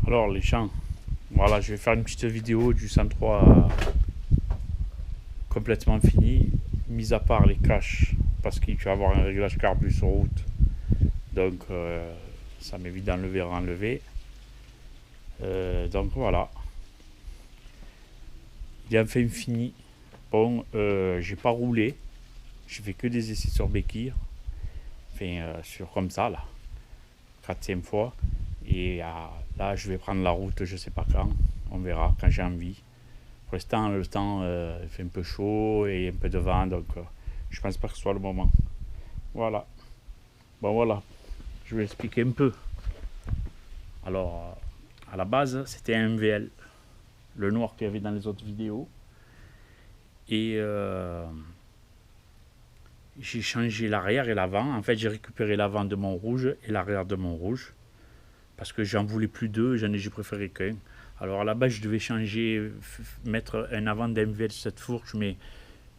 Alors les champs, voilà, je vais faire une petite vidéo du 103 complètement fini, mis à part les caches, parce qu'il va y avoir un réglage carbu sur route, donc ça m'évite d'enlever et renlever. Donc voilà, il est enfin fini. Bon, j'ai pas roulé, j'ai fait que des essais sur béquille, enfin sur comme ça là, 4e fois. Et là, je vais prendre la route, je sais pas quand. On verra quand j'ai envie. Pour l'instant, le temps il fait un peu chaud et un peu de vent, donc je pense pas que ce soit le moment. Voilà. Bon, voilà. Je vais expliquer un peu. Alors, à la base, c'était un MVL, le noir qu'il y avait dans les autres vidéos. Et j'ai changé l'arrière et l'avant. En fait, j'ai récupéré l'avant de mon rouge et l'arrière de mon rouge. Parce que j'en voulais plus deux, j'ai préféré qu'un. Alors à la base, je devais changer, mettre un avant d'MVL sur cette fourche, mais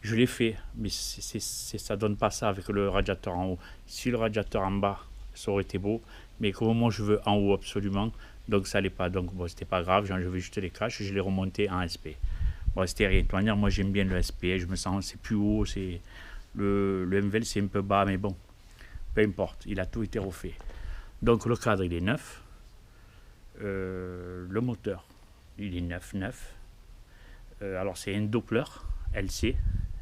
je l'ai fait. Mais ça donne pas ça avec le radiateur en haut. Si le radiateur en bas, ça aurait été beau, mais comme moi je veux en haut absolument, donc ça allait pas. Donc bon, c'était pas grave, j'ai enlevé juste les caches et je l'ai remonté en SP. Bon, c'était rien. De toute manière, moi j'aime bien le SP, je me sens, c'est plus haut, c'est le MVL c'est un peu bas, mais bon, peu importe, il a tout été refait. Donc le cadre il est neuf. Le moteur, il est neuf. Alors c'est un Doppler LC,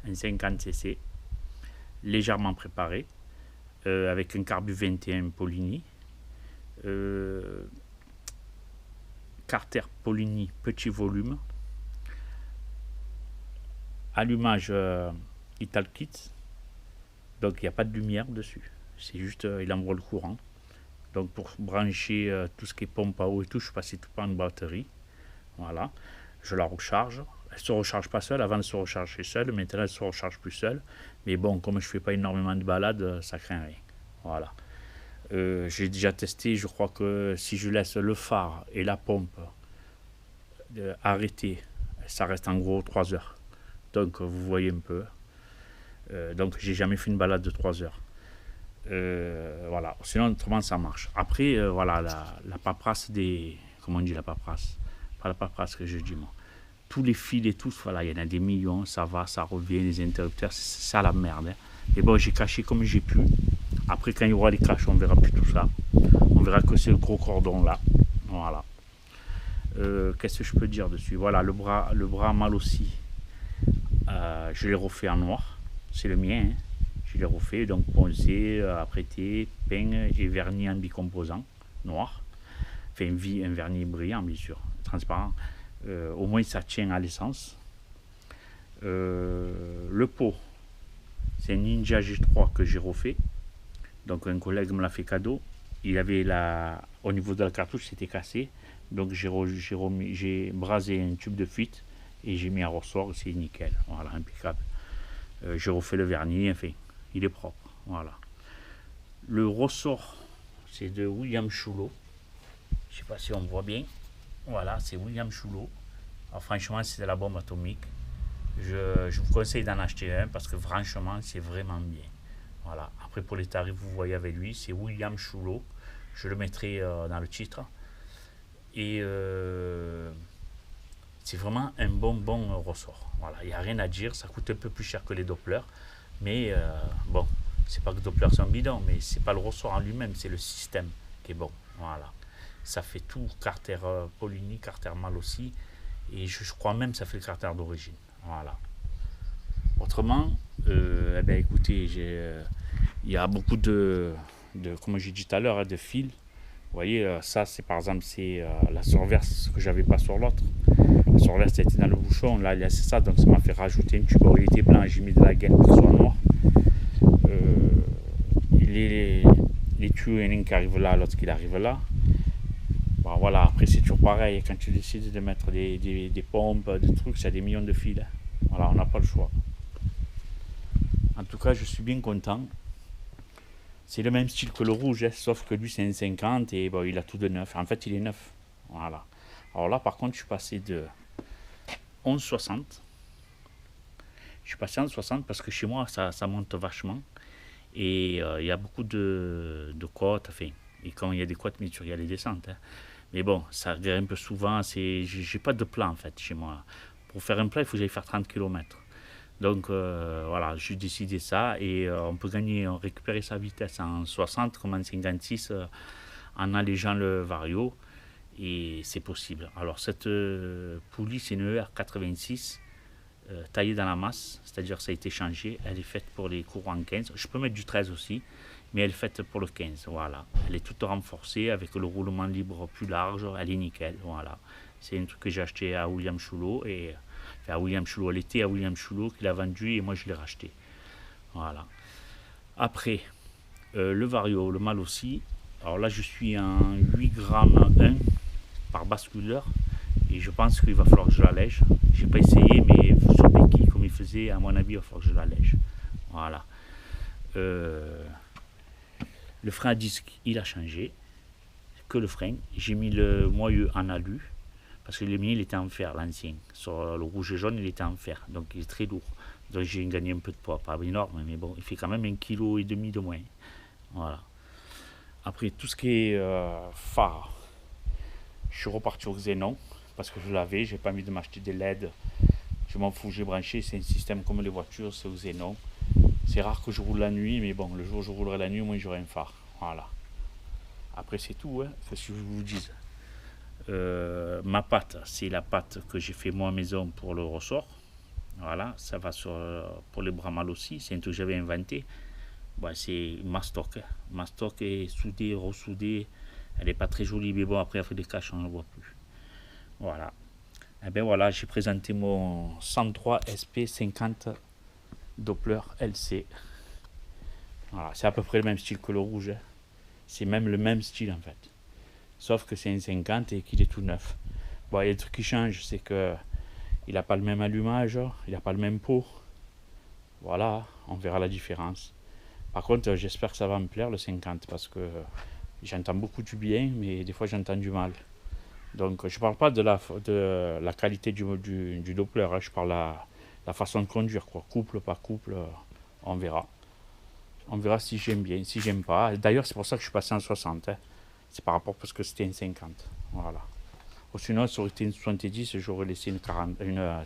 un 50cc, légèrement préparé, avec un carbu 21 Polini. Carter Polini petit volume. Allumage Italkit. Donc il n'y a pas de lumière dessus. C'est juste, il envoie le courant. Donc pour brancher tout ce qui est pompe à eau et tout, je suis passé tout par une batterie. Voilà. Je la recharge. Elle ne se recharge pas seule. Avant, elle se rechargeait seule. Maintenant, elle ne se recharge plus seule. Mais bon, comme je ne fais pas énormément de balades, ça craint rien. Voilà. J'ai déjà testé. Je crois que si je laisse le phare et la pompe arrêter, ça reste en gros 3 heures. Donc, vous voyez un peu. Donc, j'ai jamais fait une balade de 3 heures. Voilà, sinon autrement ça marche. Après voilà, la paperasse des, comment on dit la paperasse, pas la paperasse que je dis moi, tous les fils et tout, voilà, il y en a des millions, ça va, ça revient, les interrupteurs, c'est ça la merde, hein. Et bon, j'ai caché comme j'ai pu. Après quand il y aura les caches, on verra plus tout ça, on verra que c'est le gros cordon là. Voilà. Qu'est-ce que je peux dire dessus? Voilà, le bras mal aussi, je l'ai refait en noir, c'est le mien, hein. Je l'ai refait, donc poncé, apprêté, peint et vernis en bicomposant noir. Enfin, un vernis brillant, bien sûr, transparent. Au moins, ça tient à l'essence. Le pot, c'est un Ninja G3 que j'ai refait. Donc, un collègue me l'a fait cadeau. Il avait au niveau de la cartouche, c'était cassé. Donc, j'ai brasé un tube de fuite et j'ai mis un ressort, c'est nickel. Voilà, impeccable. J'ai refait le vernis, enfin. Il est propre, voilà. Le ressort, c'est de William Chulot. Je ne sais pas si on voit bien. Voilà, c'est William Chulot. Alors franchement, c'est de la bombe atomique. Je vous conseille d'en acheter un parce que franchement, c'est vraiment bien. Voilà. Après, pour les tarifs, vous voyez avec lui, c'est William Chulot. Je le mettrai dans le titre. Et c'est vraiment un bon ressort. Voilà, il n'y a rien à dire. Ça coûte un peu plus cher que les Doppler. Mais bon, c'est pas que Doppler c'est un bidon, mais c'est pas le ressort en lui-même, c'est le système qui est bon. Voilà. Ça fait tout, Carter Polini, Carter Mal aussi. Et je crois même que ça fait le Carter d'origine. Voilà. Autrement, eh bien, écoutez, il y a beaucoup comme j'ai dit tout à l'heure, hein, de fils. Vous voyez, ça, c'est par exemple, c'est la surverse que j'avais pas sur l'autre. La surverse était dans le bouchon, là, c'est ça, donc ça m'a fait rajouter une tube. Il était blanc, j'ai mis de la gaine pour qu'il soit noir. Les tuyaux, il y en a un qui arrive là, l'autre qui arrive là. Bon, voilà, après, c'est toujours pareil. Quand tu décides de mettre des pompes, des trucs, ça a des millions de fils. Voilà, on n'a pas le choix. En tout cas, je suis bien content. C'est le même style que le rouge, hein, sauf que lui c'est un 50 et bon, il a tout de neuf. En fait, il est neuf. Voilà. Alors là, par contre, je suis passé de 11,60. Je suis passé en 60 parce que chez moi, ça monte vachement. Et il y a beaucoup de côtes. Enfin, et quand il y a des côtes, bien sûr, il y a les descentes. Hein. Mais bon, ça grimpe souvent. J'ai pas de plat en fait chez moi. Pour faire un plat, il faut que j'aille faire 30 km. Donc voilà, j'ai décidé ça et on peut gagner, on récupérer sa vitesse en 60 comme en 56 en allégeant le vario et c'est possible. Alors cette poulie, c'est une ER86 taillée dans la masse, c'est-à-dire ça a été changé. Elle est faite pour les courants 15. Je peux mettre du 13 aussi, mais elle est faite pour le 15. Voilà, elle est toute renforcée avec le roulement libre plus large. Elle est nickel. Voilà, c'est un truc que j'ai acheté à William Chulot et enfin, à William Chulot. Elle était à William Chulot qui l'a vendu et moi je l'ai racheté. Voilà. Après, le vario, le mâle aussi. Alors là, je suis en 8 grammes 1 par basculeur. Et je pense qu'il va falloir que je l'allège. J'ai pas essayé, mais sur béquille, comme il faisait, à mon avis, il va falloir que je l'allège. Voilà. Le frein à disque, il a changé. Que le frein. J'ai mis le moyeu en alu. Parce que le mien, il était en fer, l'ancien. Sur le rouge et jaune, il était en fer. Donc, il est très lourd. Donc, j'ai gagné un peu de poids. Pas énorme, mais bon, il fait quand même 1,5 kg de moins. Voilà. Après, tout ce qui est phare, je suis reparti au Xénon. Parce que je l'avais, j'ai pas envie de m'acheter des LED. Je m'en fous, j'ai branché, c'est un système comme les voitures, c'est au Xénon. C'est rare que je roule la nuit, mais bon, le jour où je roulerai la nuit, au moins j'aurai un phare. Voilà. Après, c'est tout, hein. C'est ce que je vous dis. Ma pâte, c'est la pâte que j'ai fait moi à maison pour le ressort. Voilà, ça va pour les bras mal aussi. C'est un truc que j'avais inventé. Bon, c'est Mastoc. Mastoc est soudé, ressoudé. Elle n'est pas très jolie, mais bon, après, elle fait des caches, on ne le voit plus. Voilà. Et bien voilà, j'ai présenté mon 103 SP50 Doppler LC. Voilà, c'est à peu près le même style que le rouge. Hein. C'est même le même style en fait. Sauf que c'est un 50 et qu'il est tout neuf. Bon, il y a des trucs qui changent, c'est que il n'a pas le même allumage, il n'a pas le même pot. Voilà, on verra la différence. Par contre, j'espère que ça va me plaire le 50 parce que j'entends beaucoup du bien, mais des fois j'entends du mal. Donc je ne parle pas de la qualité du Doppler, hein, je parle de la façon de conduire, quoi. Couple, pas couple, on verra. On verra si j'aime bien, si j'aime pas. D'ailleurs, c'est pour ça que je suis passé en 60. Hein. C'est par rapport parce que c'était une 50. Voilà. Ou sinon, ça aurait été une 70 et j'aurais laissé une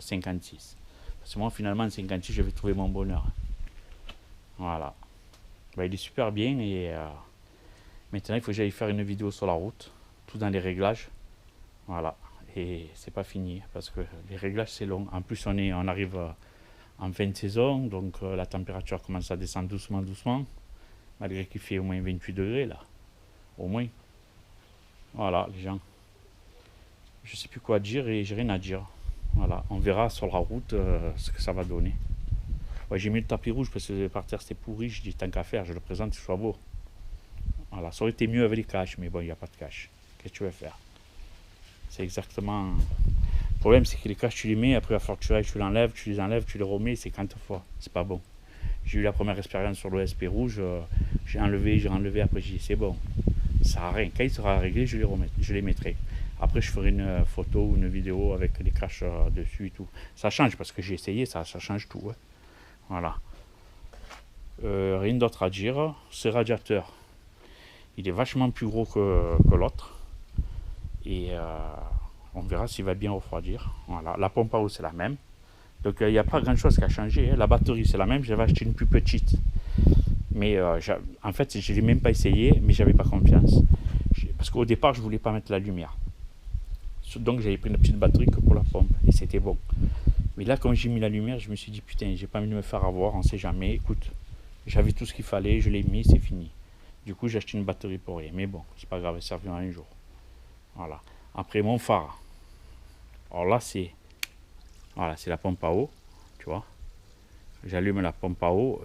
56. Parce que moi, finalement, en 56, j'avais trouvé mon bonheur. Voilà. Ben, il est super bien et maintenant, il faut que j'aille faire une vidéo sur la route, tout dans les réglages. Voilà, et c'est pas fini parce que les réglages c'est long. En plus, on arrive en fin de saison, donc la température commence à descendre doucement, malgré qu'il fait au moins 28 degrés là, au moins. Voilà, les gens. Je sais plus quoi dire et j'ai rien à dire. Voilà, on verra sur la route ce que ça va donner. Ouais, j'ai mis le tapis rouge parce que par terre c'était pourri. Je dis tant qu'à faire, je le présente, qu'il soit beau. Voilà, ça aurait été mieux avec les caches, mais bon, il n'y a pas de cache. Qu'est-ce que tu veux faire? C'est exactement. Le problème, c'est que les caches, tu les mets, après, il va falloir que tu l'enlèves, tu les enlèves, tu les remets, c'est 50 fois. C'est pas bon. J'ai eu la première expérience sur le SP rouge, j'ai enlevé, après j'ai dit c'est bon. Ça sert à rien. Quand il sera réglé, je les mettrai. Après, je ferai une photo ou une vidéo avec les caches dessus et tout. Ça change parce que j'ai essayé, ça change tout. Ouais. Voilà. Rien d'autre à dire. Ce radiateur, il est vachement plus gros que l'autre. Et on verra s'il va bien refroidir. Voilà. La pompe à eau c'est la même. Donc il n'y a pas grand chose qui a changé. Hein. La batterie c'est la même. J'avais acheté une plus petite. Mais en fait je ne l'ai même pas essayé. Mais j'avais pas confiance. Parce qu'au départ je voulais pas mettre la lumière. Donc j'avais pris une petite batterie que pour la pompe. Et c'était bon. Mais là quand j'ai mis la lumière je me suis dit putain j'ai pas envie de me faire avoir. On sait jamais. Écoute. J'avais tout ce qu'il fallait. Je l'ai mis. C'est fini. Du coup j'ai acheté une batterie pour rien. Mais bon c'est pas grave. Elle servira un jour. Voilà. Après mon phare. Alors là c'est la pompe à eau, tu vois. J'allume la pompe à eau,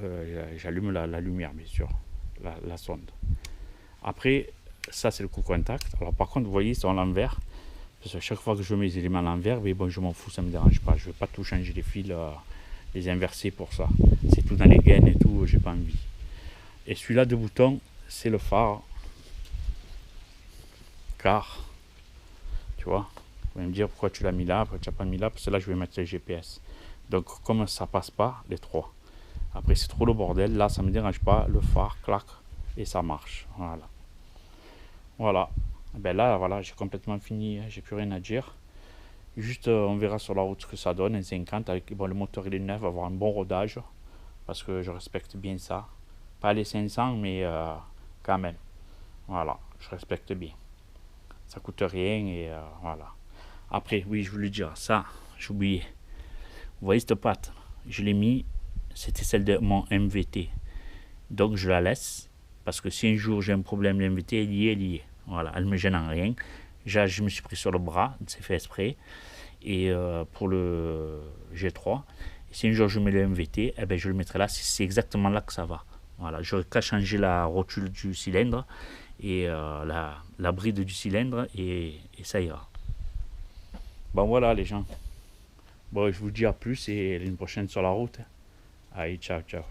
j'allume la lumière bien sûr, la sonde. Après ça c'est le coup contact. Alors par contre vous voyez c'est à l'envers. Parce que chaque fois que je mets les éléments à l'envers, mais bon je m'en fous, ça me dérange pas. Je vais pas tout changer les fils, les inverser pour ça. C'est tout dans les gaines et tout, j'ai pas envie. Et celui-là de bouton, c'est le phare. Car tu vois, vous allez me dire pourquoi tu l'as mis là, pourquoi tu l'as pas mis là, parce que là je vais mettre le GPS. Donc comme ça passe pas, les trois. Après c'est trop le bordel, là ça me dérange pas, le phare claque et ça marche. Voilà. Ben là, voilà, j'ai complètement fini, j'ai plus rien à dire. Juste, on verra sur la route ce que ça donne, un 50 avec bon, le moteur il est neuf, va avoir un bon rodage, parce que je respecte bien ça. Pas les 500, mais quand même. Voilà, je respecte bien. Ça coûte rien et voilà. Après, oui, je voulais dire ça, j'ai oublié. Vous voyez cette patte, je l'ai mis, c'était celle de mon MVT. Donc je la laisse, parce que si un jour j'ai un problème, l'MVT est lié, elle y est. Voilà, elle me gêne en rien. Je me suis pris sur le bras, c'est fait exprès. Et pour le G3, si un jour je mets le MVT, eh ben je le mettrai là, c'est exactement là que ça va. Voilà, j'aurais qu'à changer la rotule du cylindre et la bride du cylindre et ça ira. Bon voilà les gens. Bon, je vous dis à plus et une prochaine sur la route. Allez, ciao, ciao.